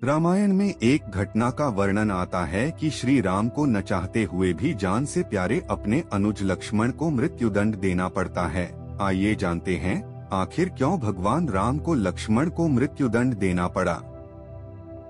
रामायण में एक घटना का वर्णन आता है कि श्री राम को न चाहते हुए भी जान से प्यारे अपने अनुज लक्ष्मण को मृत्युदंड देना पड़ता है। आइए जानते हैं आखिर क्यों भगवान राम को लक्ष्मण को मृत्युदंड देना पड़ा।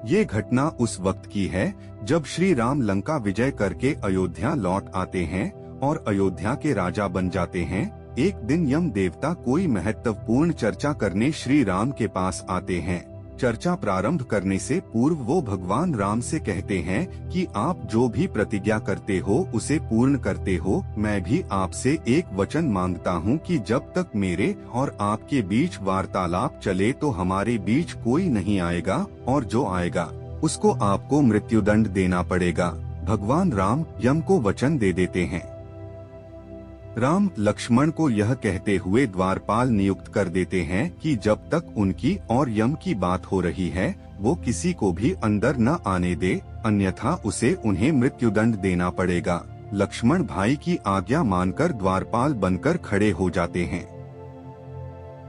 ये घटना उस वक्त की है जब श्री राम लंका विजय करके अयोध्या लौट आते हैं और अयोध्या के राजा बन जाते हैं। एक दिन यम देवता कोई महत्वपूर्ण चर्चा करने श्री राम के पास आते हैं। चर्चा प्रारंभ करने से पूर्व वो भगवान राम से कहते हैं कि आप जो भी प्रतिज्ञा करते हो उसे पूर्ण करते हो। मैं भी आपसे एक वचन मांगता हूँ कि जब तक मेरे और आपके बीच वार्तालाप चले तो हमारे बीच कोई नहीं आएगा, और जो आएगा उसको आपको मृत्युदंड देना पड़ेगा। भगवान राम यम को वचन दे देते हैं। राम लक्ष्मण को यह कहते हुए द्वारपाल नियुक्त कर देते हैं कि जब तक उनकी और यम की बात हो रही है वो किसी को भी अंदर न आने दे, अन्यथा उसे उन्हें मृत्युदंड देना पड़ेगा। लक्ष्मण भाई की आज्ञा मानकर द्वारपाल बनकर खड़े हो जाते हैं।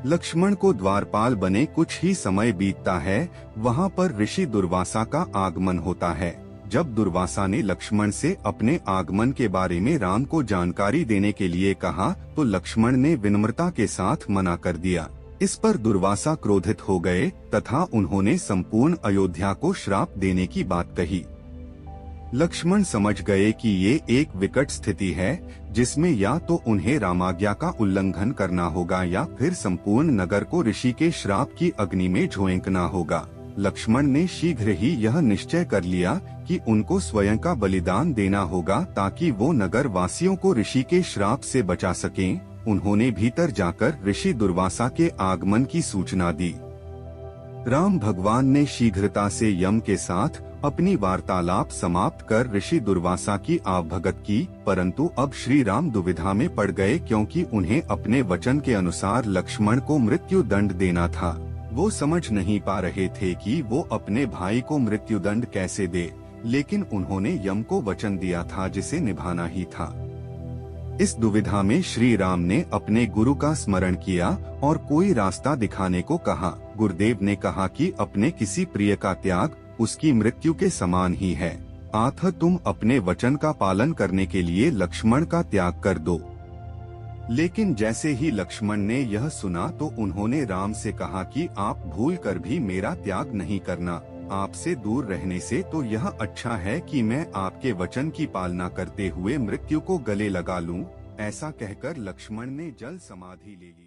लक्ष्मण को द्वारपाल बने कुछ ही समय बीतता है, वहाँ पर ऋषि दुर्वासा का आगमन होता है। जब दुर्वासा ने लक्ष्मण से अपने आगमन के बारे में राम को जानकारी देने के लिए कहा तो लक्ष्मण ने विनम्रता के साथ मना कर दिया। इस पर दुर्वासा क्रोधित हो गए तथा उन्होंने संपूर्ण अयोध्या को श्राप देने की बात कही। लक्ष्मण समझ गए कि ये एक विकट स्थिति है जिसमें या तो उन्हें रामाज्ञा का उल्लंघन करना होगा या फिर संपूर्ण नगर को ऋषि के श्राप की अग्नि में झोंकना होगा। लक्ष्मण ने शीघ्र ही यह निश्चय कर लिया कि उनको स्वयं का बलिदान देना होगा ताकि वो नगर वासियों को ऋषि के श्राप से बचा सकें। उन्होंने भीतर जाकर ऋषि दुर्वासा के आगमन की सूचना दी। राम भगवान ने शीघ्रता से यम के साथ अपनी वार्तालाप समाप्त कर ऋषि दुर्वासा की आवभगत की, परंतु अब श्री राम दुविधा में पड़ गए क्योंकि उन्हें अपने वचन के अनुसार लक्ष्मण को मृत्यु दंड देना था। वो समझ नहीं पा रहे थे कि वो अपने भाई को मृत्युदंड कैसे दे, लेकिन उन्होंने यम को वचन दिया था जिसे निभाना ही था। इस दुविधा में श्री राम ने अपने गुरु का स्मरण किया और कोई रास्ता दिखाने को कहा। गुरुदेव ने कहा कि अपने किसी प्रिय का त्याग उसकी मृत्यु के समान ही है, अतः तुम अपने वचन का पालन करने के लिए लक्ष्मण का त्याग कर दो। लेकिन जैसे ही लक्ष्मण ने यह सुना तो उन्होंने राम से कहा कि आप भूल कर भी मेरा त्याग नहीं करना। आपसे दूर रहने से तो यह अच्छा है कि मैं आपके वचन की पालना करते हुए मृत्यु को गले लगा लूं। ऐसा कहकर लक्ष्मण ने जल समाधि ले ली।